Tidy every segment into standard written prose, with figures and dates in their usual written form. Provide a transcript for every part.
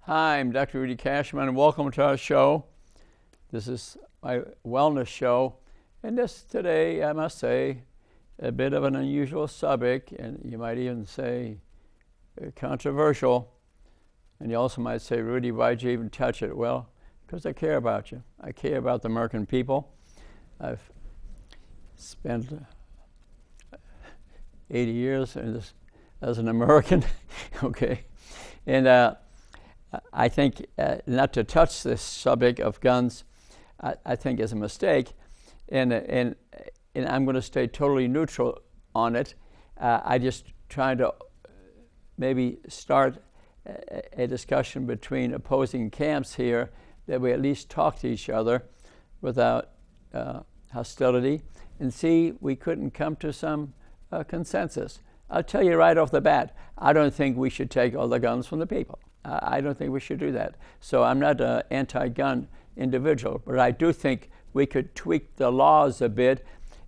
Hi, I'm Dr. Rudy Cashman, and welcome to our show. This is my wellness show, and this today, I must say, a bit of an unusual subject, and you might even say controversial. And you also might say, Rudy, why'd you even touch it? Well, because I care about you. I care about the American people. I've spent 80 years as an American, okay? And I think not to touch this subject of guns, I think is a mistake, and I'm going to stay totally neutral on it. I just trying to maybe start a discussion between opposing camps here, that we at least talk to each other without hostility, and see we couldn't come to some consensus. I'll tell you right off the bat, I don't think we should take all the guns from the people. I don't think we should do that. So I'm not an anti-gun individual, but I do think we could tweak the laws a bit,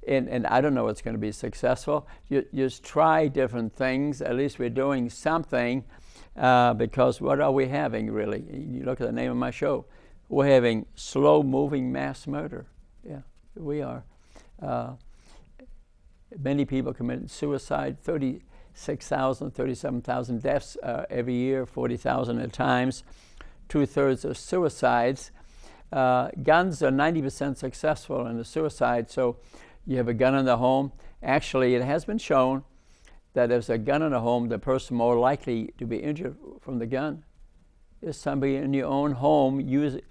and I don't know what's going to be successful. You just try different things. At least we're doing something, because what are we having, really? You look at the name of my show. We're having slow-moving mass murder. Yeah, we are. Many people commit suicide, 36,000, 37,000 deaths every year, 40,000 at times, 2/3 of suicides. Guns are 90% successful in the suicide, so you have a gun in the home. Actually, it has been shown that if there's a gun in the home, the person more likely to be injured from the gun is somebody in your own home using,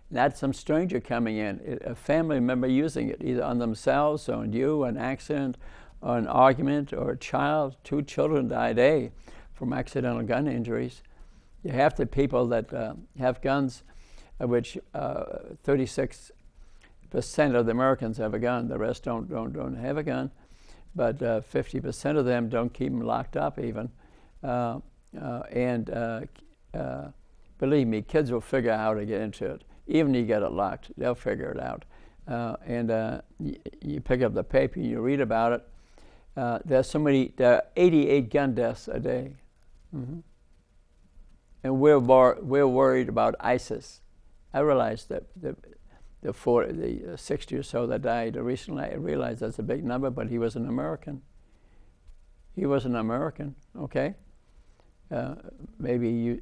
not some stranger coming in, a family member using it, either on themselves or on you, an accident or an argument, or a child. 2 children die a day from accidental gun injuries. You have the people that have guns, which 36% of the Americans have a gun. The rest don't have a gun, but 50% of them don't keep them locked up even. Believe me, kids will figure out how to get into it. Even if you get it locked, they'll figure it out. You pick up the paper and you read about it. There are 88 gun deaths a day. Mm-hmm. And we're worried about ISIS. I realized that the 60 or so that died recently, I realized that's a big number, but he was an American. He was an American, okay? Maybe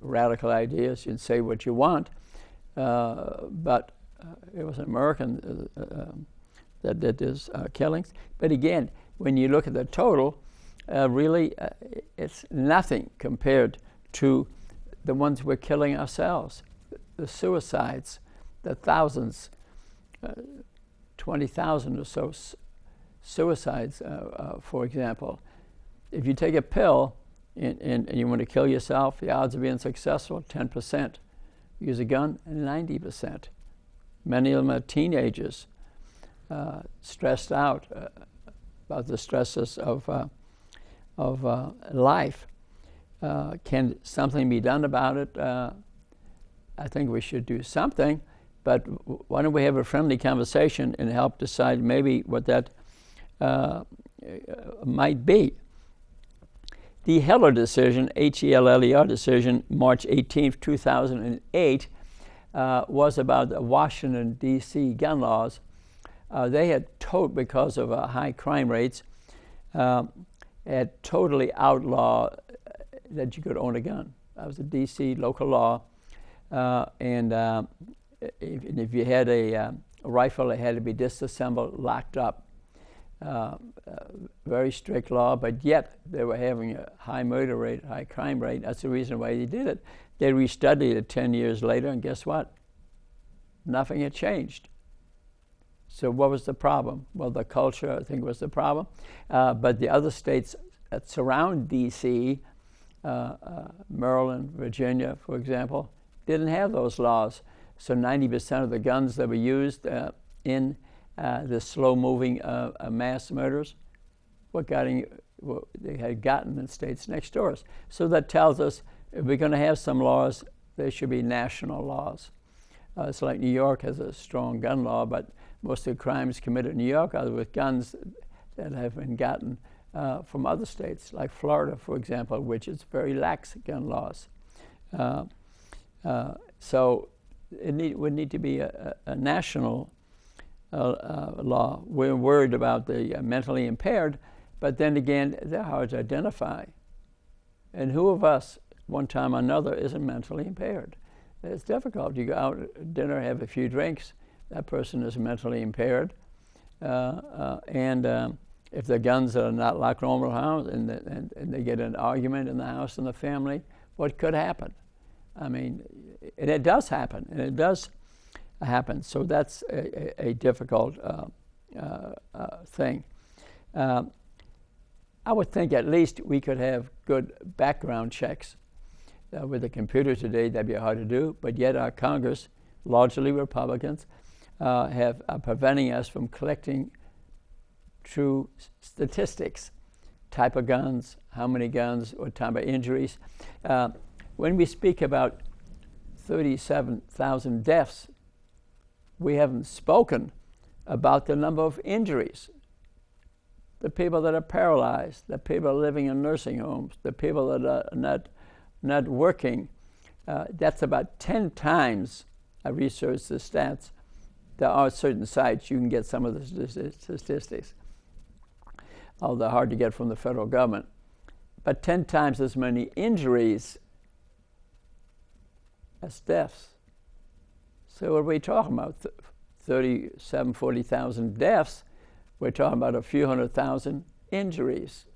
radical ideas, you'd say what you want, but it was an American that did his killings. But again, when you look at the total, really it's nothing compared to the ones we're killing ourselves. The suicides, the thousands, 20,000 or so suicides, for example. If you take a pill and you want to kill yourself, the odds of being successful, 10%. Use a gun, 90%. Many of them are teenagers, stressed out about the stresses of life. Can something be done about it? I think we should do something, but why don't we have a friendly conversation and help decide maybe what that might be. The Heller decision, H-E-L-L-E-R decision, March 18th, 2008, was about the Washington, D.C. gun laws. They had because of high crime rates, had totally outlawed that you could own a gun. That was a D.C. local law. If you had a rifle, it had to be disassembled, locked up. Very strict law, but yet they were having a high murder rate, high crime rate. That's the reason why they did it. They restudied it 10 years later, and guess what? Nothing had changed. So what was the problem? Well, the culture, I think, was the problem. But the other states that surround D.C., Maryland, Virginia, for example, didn't have those laws. So 90% of the guns that were used in the slow-moving mass murders they had gotten in states next door. So that tells us if we're going to have some laws, they should be national laws. It's like New York has a strong gun law, but most of the crimes committed in New York are with guns that have been gotten from other states, like Florida, for example, which is very lax gun laws. So it would need to be a national law. We're worried about the mentally impaired, but then again, they're hard to identify. And who of us, one time or another, isn't mentally impaired? It's difficult. You go out at dinner, have a few drinks, that person is mentally impaired. If the guns are not like normal house and they get an argument in the house and the family, what could happen? I mean, and it does happen, and it does happen. So that's a difficult thing. I would think at least we could have good background checks. With a computer today, that'd be hard to do, but yet our Congress, largely Republicans, are preventing us from collecting true statistics, type of guns, how many guns, what type of injuries. When we speak about 37,000 deaths, we haven't spoken about the number of injuries. The people that are paralyzed, the people living in nursing homes, the people that are not working. That's about 10 times. I researched the stats. There are certain sites you can get some of the statistics, although they're hard to get from the federal government. But 10 times as many injuries as deaths. So what are we talking about? 40,000 deaths. We're talking about a few 100,000 injuries.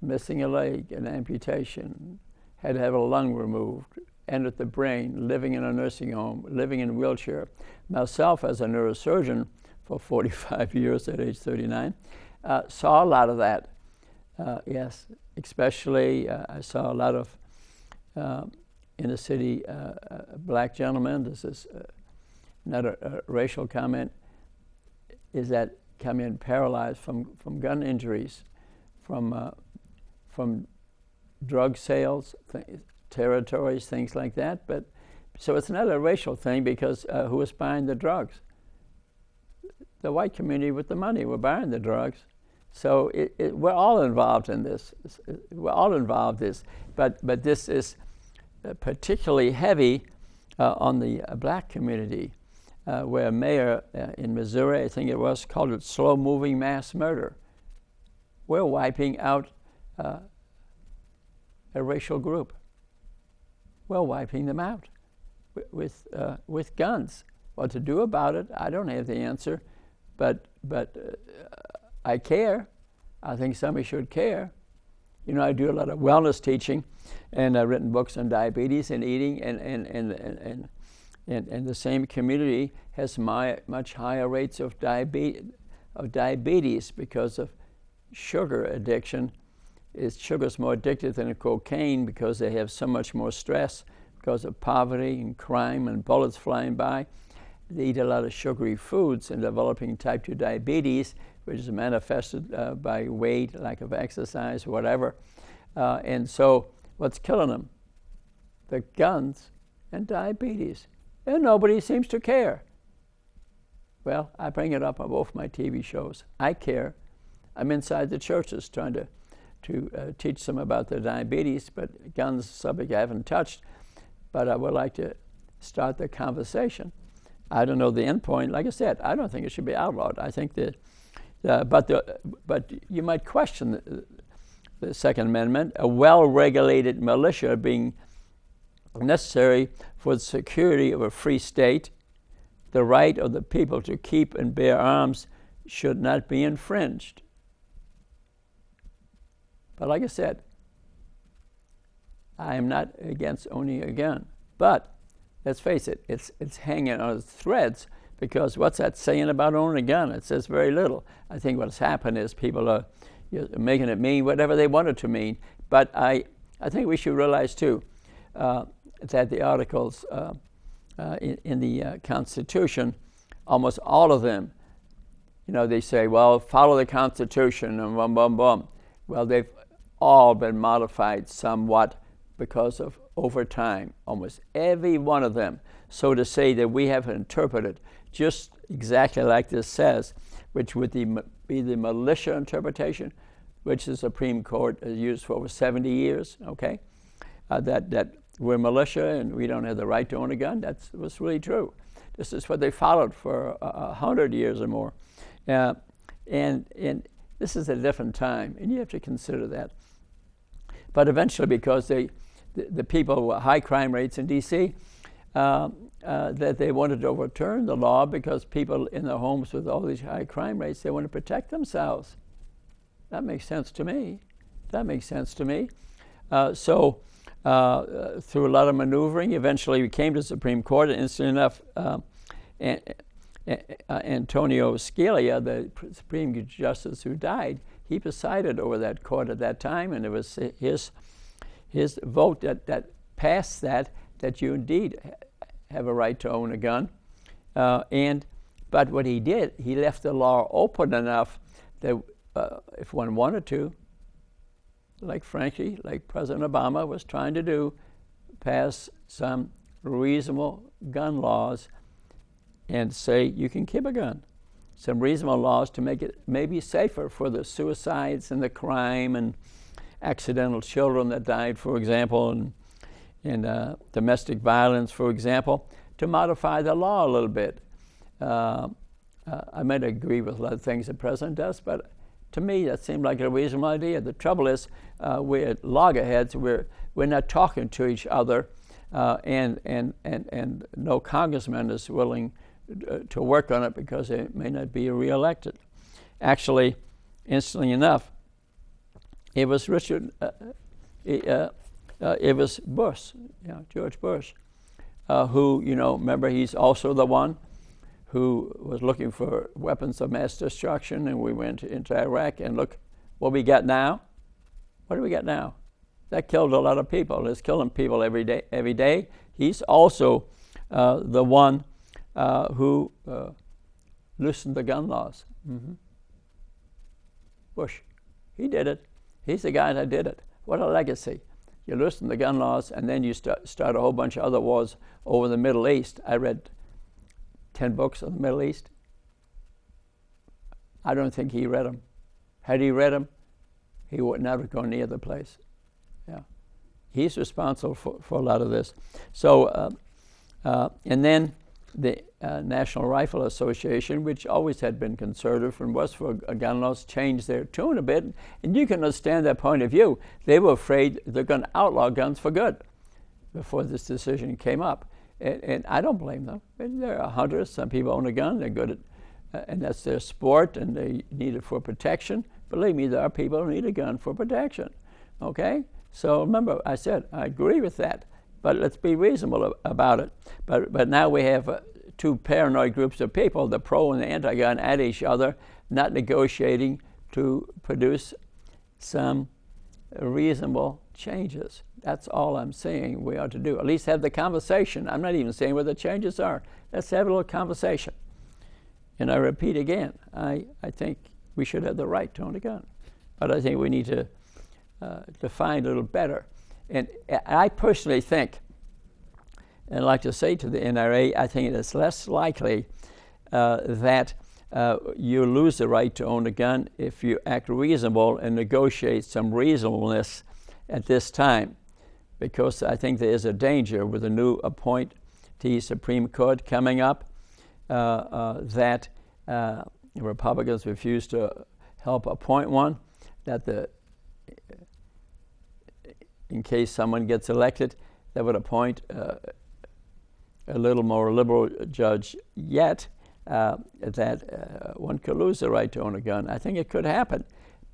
Missing a leg, an amputation, had to have a lung removed, entered the brain, living in a nursing home, living in a wheelchair. Myself, as a neurosurgeon for 45 years at age 39, saw a lot of that. Yes, especially I saw a lot of inner city black gentlemen. This is not a racial comment. Is that come in paralyzed from gun injuries, from drug sales, territories, things like that. But so it's not a racial thing because who is buying the drugs? The white community with the money. We're buying the drugs. So we're all involved in this. We're all involved in this. But this is particularly heavy on the black community, where a mayor in Missouri, I think it was, called it slow-moving mass murder. We're wiping out a racial group. We're wiping them out with guns. What to do about it, I don't have the answer, but I care. I think somebody should care. You know, I do a lot of wellness teaching, and I've written books on diabetes and eating, and the same community has much higher rates of diabetes because of sugar addiction. Sugar's more addictive than cocaine because they have so much more stress because of poverty and crime and bullets flying by. They eat a lot of sugary foods and developing type 2 diabetes, which is manifested by weight, lack of exercise, whatever. And so what's killing them? The guns and diabetes. And nobody seems to care. Well, I bring it up on both my TV shows. I care. I'm inside the churches trying to teach them about the diabetes, but guns, subject I haven't touched, but I would like to start the conversation. I don't know the end point. Like I said, I don't think it should be outlawed. I think that, but you might question the Second Amendment, a well-regulated militia being necessary for the security of a free state. The right of the people to keep and bear arms should not be infringed. But like I said, I am not against owning a gun. But let's face it, it's hanging on threads, because what's that saying about owning a gun? It says very little. I think what's happened is people are making it mean whatever they want it to mean. But I think we should realize too that the articles in the Constitution, almost all of them, you know, they say, well, follow the Constitution and bum, bum, bum. Well, they've all been modified somewhat because of over time, almost every one of them. So to say that we have interpreted just exactly like this says, which would be the militia which the Supreme Court has used for over 70 years, okay? That we're militia and we don't have the right to own a gun. That was really true. This is what they followed for 100 years or more. And this is a different time, and you have to consider that. But eventually, because the people with high crime rates in D.C., that they wanted to overturn the law because people in their homes with all these high crime rates, they want to protect themselves. That makes sense to me. So through a lot of maneuvering, eventually we came to the Supreme Court, and instantly enough, Antonio Scalia, the Supreme Justice who died, he presided over that court at that time, and it was his vote that passed that you indeed have a right to own a gun. But what he did, he left the law open enough that if one wanted to, like President Obama was trying to do, pass some reasonable gun laws and say you can keep a gun. Some reasonable laws to make it maybe safer for the suicides and the crime and accidental children that died, for example, and domestic violence, for example, to modify the law a little bit. I might agree with a lot of things the president does, but to me that seemed like a reasonable idea. The trouble is we're loggerheads. We're not talking to each other, and no congressman is willing to work on it because they may not be reelected. Actually, instantly enough, it was it was Bush, George Bush, who, remember, he's also the one who was looking for weapons of mass destruction, and we went into Iraq, and look what we got now. What do we got now? That killed a lot of people. It's killing people every day. He's also the one who loosened the gun laws. Mm-hmm. Bush, he did it. He's the guy that did it. What a legacy. You loosen the gun laws, and then you start a whole bunch of other wars over the Middle East. I read 10 books on the Middle East. I don't think he read them. Had he read them, he would never go near the place. Yeah, he's responsible for a lot of this. So, and then the National Rifle Association, which always had been conservative and was for gun laws, changed their tune a bit, and you can understand their point of view. They were afraid they're going to outlaw guns for good before this decision came up, and I don't blame them. They're hunters. Some people own a gun. They're good at, and that's their sport, and they need it for protection. Believe me, there are people who need a gun for protection. Okay, so remember, I said I agree with that. But let's be reasonable about it. But now we have two paranoid groups of people, the pro and the anti-gun, at each other, not negotiating to produce some reasonable changes. That's all I'm saying we ought to do. At least have the conversation. I'm not even saying what the changes are. Let's have a little conversation. And I repeat again, I think we should have the right to own a gun. But I think we need to define a little better. And I personally think, and I'd like to say to the NRA, I think it is less likely that you lose the right to own a gun if you act reasonable and negotiate some reasonableness at this time. Because I think there is a danger with a new appointee Supreme Court coming up that Republicans refuse to help appoint one, that in case someone gets elected, that would appoint a little more liberal judge yet, that one could lose the right to own a gun. I think it could happen,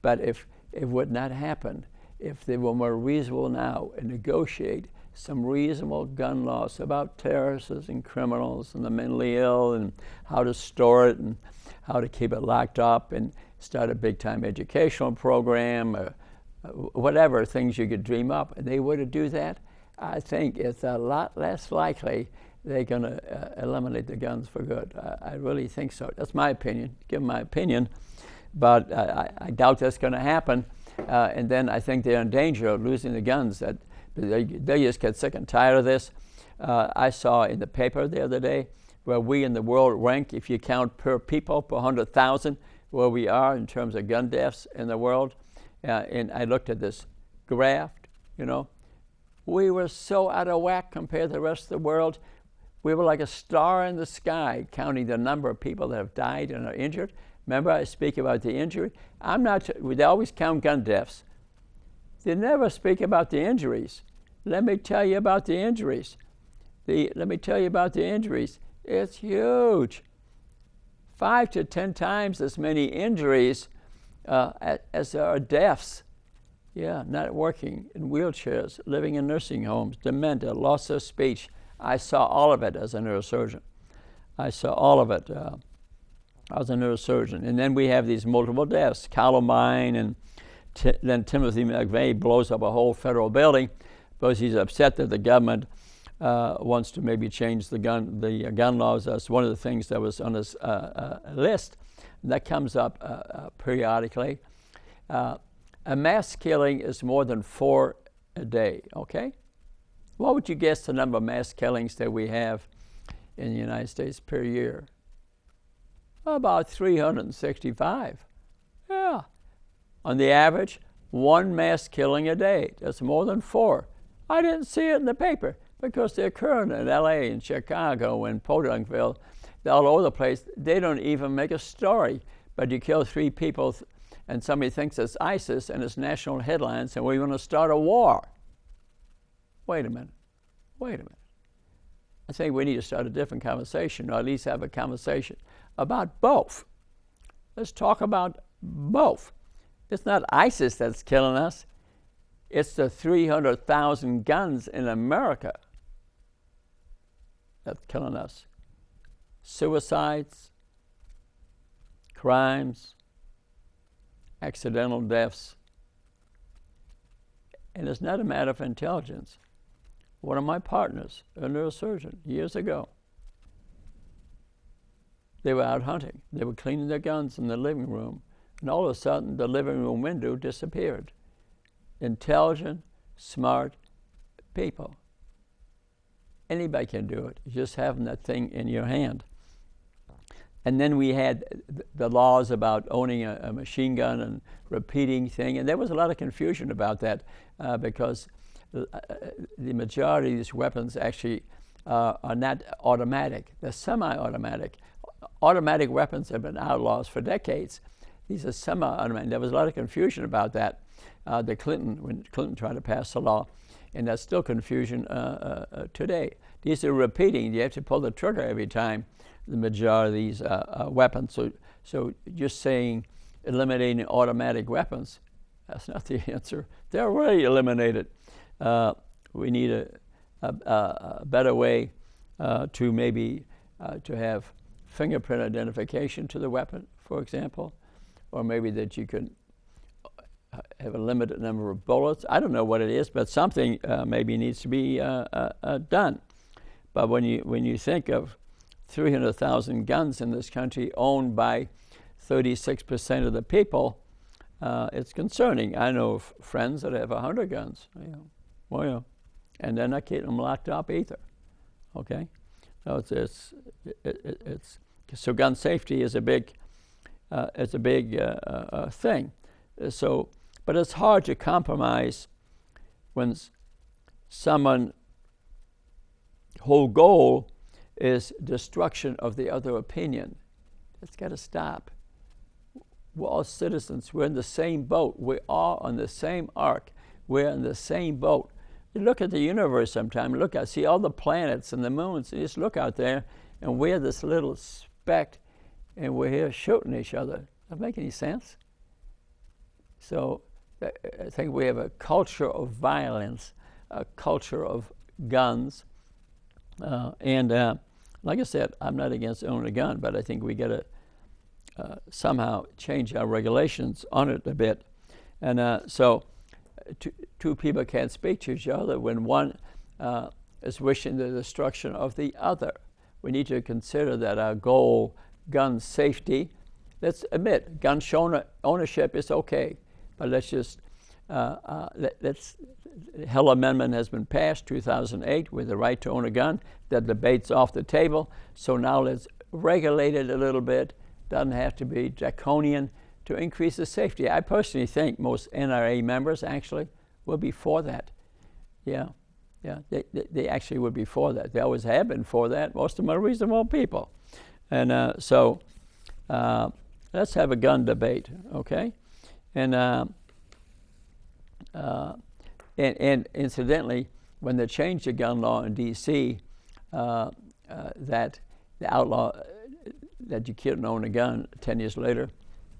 but if it would not happen, if they were more reasonable now and negotiate some reasonable gun laws about terrorists and criminals and the mentally ill and how to store it and how to keep it locked up and start a big-time educational program, whatever things you could dream up, and they were to do that, I think it's a lot less likely they're going to eliminate the guns for good. I really think so. That's my opinion. Give my opinion, but I doubt that's going to happen. And then I think they're in danger of losing the guns. That they just get sick and tired of this. I saw in the paper the other day where we in the world rank, if you count per people, per 100,000, where we are in terms of gun deaths in the world. And I looked at this graph, We were so out of whack compared to the rest of the world. We were like a star in the sky, counting the number of people that have died and are injured. Remember, I speak about the injury. They always count gun deaths. They never speak about the injuries. Let me tell you about the injuries. It's huge. 5 to 10 times as many injuries as there are deaths. Yeah, not working, in wheelchairs, living in nursing homes, dementia, loss of speech. I saw all of it as a neurosurgeon. I saw all of it as a neurosurgeon. And then we have these multiple deaths. Columbine, and then Timothy McVeigh blows up a whole federal building because he's upset that the government wants to maybe change the gun laws. That's one of the things that was on his list. That comes up periodically. A mass killing is more than 4 a day, okay? What would you guess the number of mass killings that we have in the United States per year? About 365. Yeah. On the average, 1 mass killing a day. That's more than 4. I didn't see it in the paper because they're occurring in LA and Chicago and Podunkville. They're all over the place. They don't even make a story. But you kill 3 people and somebody thinks it's ISIS and it's national headlines and we're going to start a war. Wait a minute. I think we need to start a different conversation, or at least have a conversation about both. Let's talk about both. It's not ISIS that's killing us. It's the 300,000 guns in America that's killing us. Suicides, crimes, accidental deaths. And it's not a matter of intelligence. One of my partners, a neurosurgeon, years ago, they were out hunting. They were cleaning their guns in the living room, and all of a sudden the living room window disappeared. Intelligent, smart people. Anybody can do it. Just having that thing in your hand. And then we had the laws about owning a machine gun and repeating thing, and there was a lot of confusion about that because the majority of these weapons actually are not automatic. They're semi-automatic. Automatic weapons have been outlaws for decades. These are semi-automatic. There was a lot of confusion about that. When Clinton tried to pass the law, and there's still confusion today. These are repeating. You have to pull the trigger every time. The majority of these weapons. So just saying eliminating automatic weapons, that's not the answer. They're already eliminated. We need a better way to maybe to have fingerprint identification to the weapon, for example, or maybe that you can have a limited number of bullets. I don't know what it is, but something maybe needs to be done. But when you think of 300,000 guns in this country owned by 36% of the people, it's concerning. I know of friends that have 100 guns. And they're not getting them locked up either. Okay, so so gun safety is a big thing. So, but it's hard to compromise when someone's whole goal is destruction of the other opinion. That's got to stop. We're all citizens. We're in the same boat. We're all on the same ark. We're in the same boat. You look at the universe sometime, see all the planets and the moons, and just look out there, and we're this little speck, and we're here shooting each other. Does that make any sense? So I think we have a culture of violence, a culture of guns, and like I said, I'm not against owning a gun, but I think we got to somehow change our regulations on it a bit. And so two people can't speak to each other when one is wishing the destruction of the other. We need to consider that our goal, gun safety, let's admit gun ownership is okay, but let's just, the Hill Amendment has been passed, 2008, with the right to own a gun. That debate's off the table. So now let's regulate it a little bit. Doesn't have to be draconian to increase the safety. I personally think most NRA members actually will be for that. Yeah, Yeah, they actually would be for that. They always have been for that. Most of them are reasonable people. And so let's have a gun debate, okay? And incidentally, when they changed the gun law in D.C., that the outlaw that you couldn't own a gun 10 years later,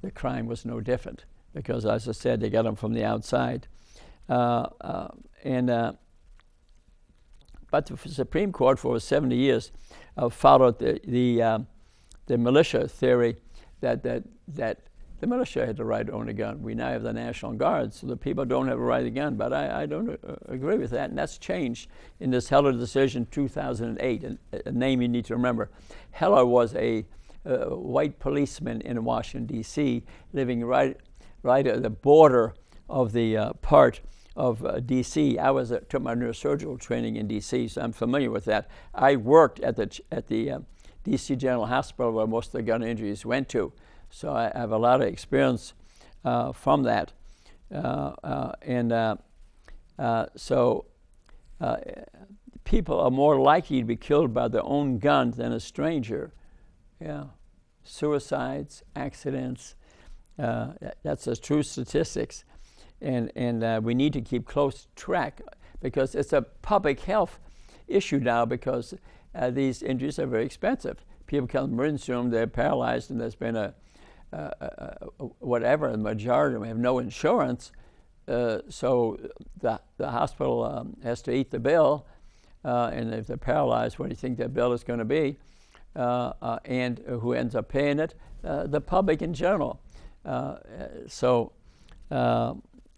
the crime was no different because, as I said, they got them from the outside. But the Supreme Court for 70 years followed the militia theory that the militia had the right to own a gun. We now have the National Guard, so the people don't have a right to gun. But I don't agree with that, and that's changed in this Heller decision 2008, a name you need to remember. Heller was a white policeman in Washington, D.C., living right at the border of the part of D.C. I took my neurosurgical training in D.C., so I'm familiar with that. I worked at the D.C. General Hospital where most of the gun injuries went to, so I have a lot of experience from that. So people are more likely to be killed by their own gun than a stranger. Yeah, suicides, accidents. That's the true statistics. And we need to keep close track because it's a public health issue now because these injuries are very expensive. People come to the emergency room, they're paralyzed, and there's been whatever, the majority of them have no insurance, so the hospital has to eat the bill, and if they're paralyzed, what do you think that bill is going to be? And who ends up paying it? The public in general.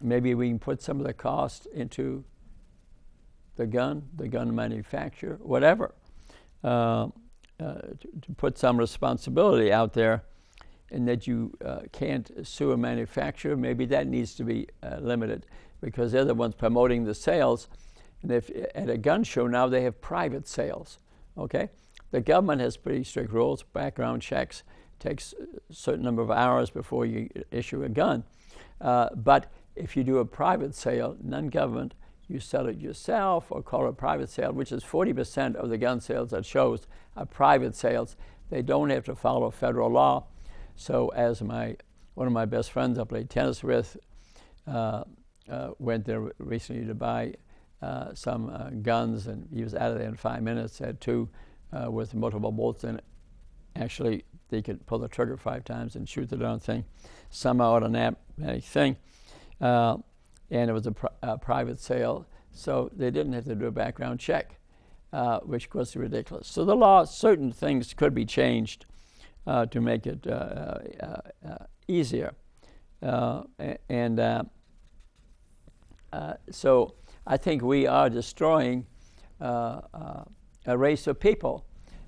Maybe we can put some of the cost into the gun manufacturer, whatever, to put some responsibility out there, and that you can't sue a manufacturer. Maybe that needs to be limited because they're the ones promoting the sales. And if at a gun show now they have private sales, okay? The government has pretty strict rules, background checks, takes a certain number of hours before you issue a gun. But if you do a private sale, non-government, you sell it yourself or call it a private sale, which is 40% of the gun sales at shows are private sales. They don't have to follow federal law. So as one of my best friends I played tennis with went there recently to buy some guns, and he was out of there in 5 minutes, had two with multiple bolts in it. Actually, they could pull the trigger 5 times and shoot the darn thing. Somehow automatic thing. And it was a private sale, so they didn't have to do a background check, which was ridiculous. So the law, certain things could be changed to make it easier. So I think we are destroying a race of people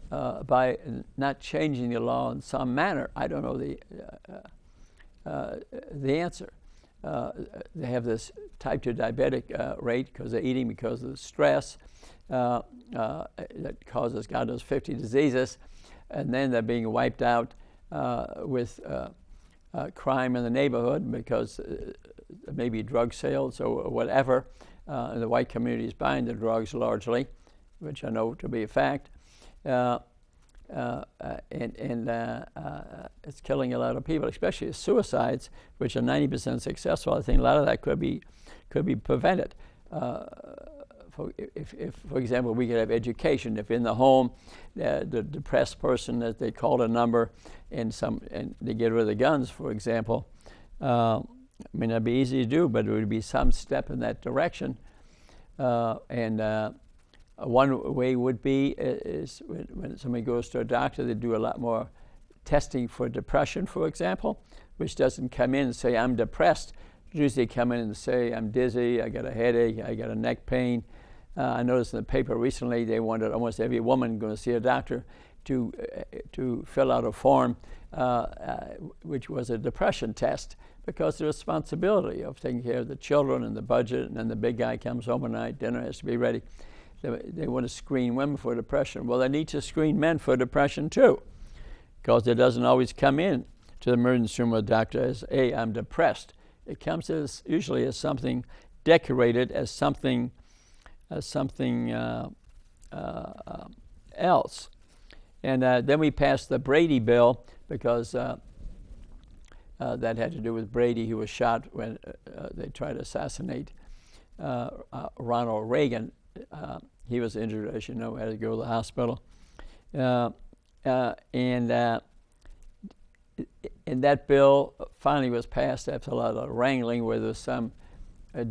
by not changing the law in some manner. I don't know the answer. They have this type 2 diabetic rate because they're eating because of the stress that causes God knows 50 diseases, and then they're being wiped out with crime in the neighborhood because maybe drug sales or whatever. And the white community is buying the drugs largely, which I know to be a fact. It's killing a lot of people, especially suicides, which are 90% successful. I think a lot of that could be prevented. For example, we could have education. If in the home, the depressed person, that they called a number, and they get rid of the guns, for example. I mean, that'd be easy to do, but it would be some step in that direction. One way would be is when somebody goes to a doctor, they do a lot more testing for depression, for example, which doesn't come in and say, I'm depressed. Usually they come in and say, I'm dizzy, I got a headache, I got a neck pain. I noticed in the paper recently they wanted almost every woman going to see a doctor to fill out a form, which was a depression test, because the responsibility of taking care of the children and the budget, and then the big guy comes home at night, dinner has to be ready. They want to screen women for depression. Well, they need to screen men for depression too, because it doesn't always come in to the emergency room with a doctor as, hey, I'm depressed. It comes usually as something decorated, as something something else. And then we passed the Brady bill because that had to do with Brady, who was shot when they tried to assassinate Ronald Reagan. He was injured, as you know, had to go to the hospital. And that bill finally was passed after a lot of wrangling, where there's some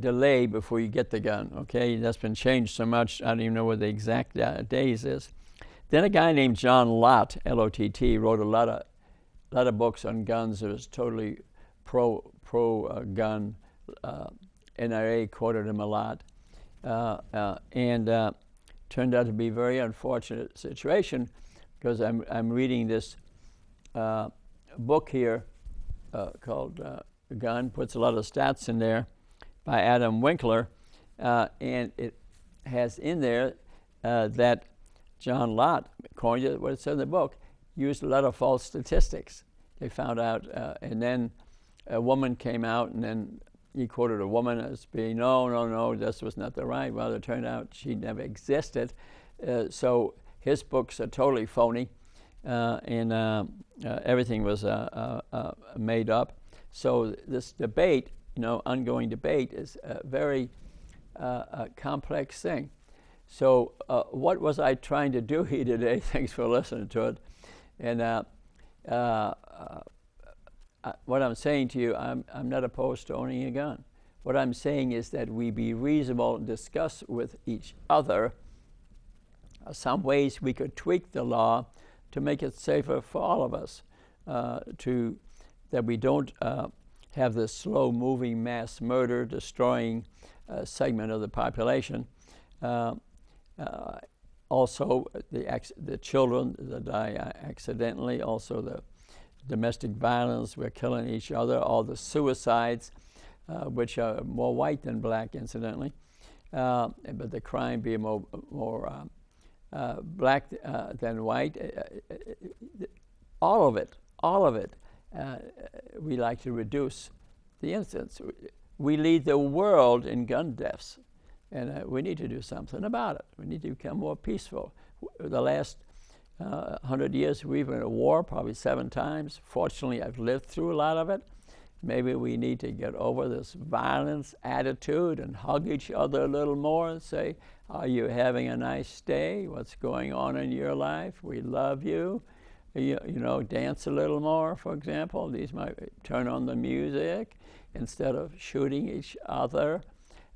delay before you get the gun. Okay, that's been changed so much, I don't even know what the exact days is. Then a guy named John Lott, L-O-T-T, wrote a lot of books on guns. It was totally pro-gun. NRA quoted him a lot, and turned out to be a very unfortunate situation, because I'm reading this book here called Gun, puts a lot of stats in there, by Adam Winkler, and it has in there that John Lott, according to what it said in the book, used a lot of false statistics. They found out, and then a woman came out, and then he quoted a woman as being, no, this was not the right. Well, it turned out she never existed. So his books are totally phony, and everything was made up. So this debate, ongoing debate, is a very complex thing. So what was I trying to do here today? Thanks for listening to it. And what I'm saying to you, I'm not opposed to owning a gun. What I'm saying is that we be reasonable and discuss with each other some ways we could tweak the law to make it safer for all of us, that we don't have this slow-moving mass murder destroying a segment of the population. Also, the children that die accidentally, also the domestic violence, we're killing each other, all the suicides, which are more white than black, incidentally, but the crime being more black than white. All of it, we like to reduce the incidence. We lead the world in gun deaths, and we need to do something about it. We need to become more peaceful. The last 100 years, we've been at war probably 7 times. Fortunately, I've lived through a lot of it. Maybe we need to get over this violence attitude and hug each other a little more and say, are you having a nice day? What's going on in your life? We love you. You know, dance a little more, for example. These might turn on the music instead of shooting each other.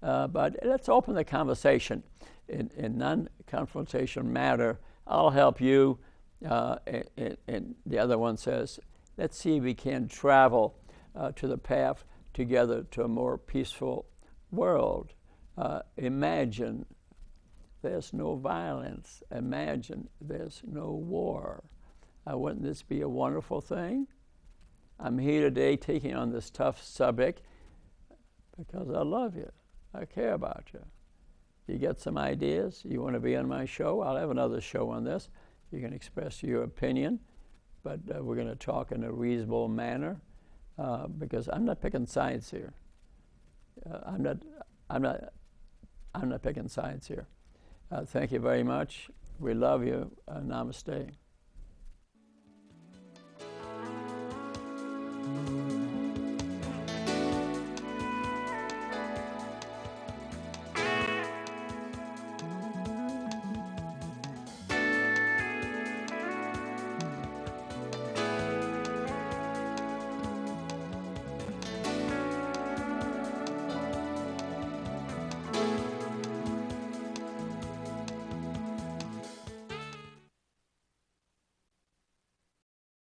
But let's open the conversation in non-confrontational manner. I'll help you. And the other one says, let's see if we can travel to the path together to a more peaceful world. Imagine there's no violence. Imagine there's no war. Wouldn't this be a wonderful thing? I'm here today taking on this tough subject because I love you. I care about you. You get some ideas? You want to be on my show? I'll have another show on this. You can express your opinion, but we're going to talk in a reasonable manner because I'm not picking sides here. I'm not picking sides here. Thank you very much. We love you. Namaste.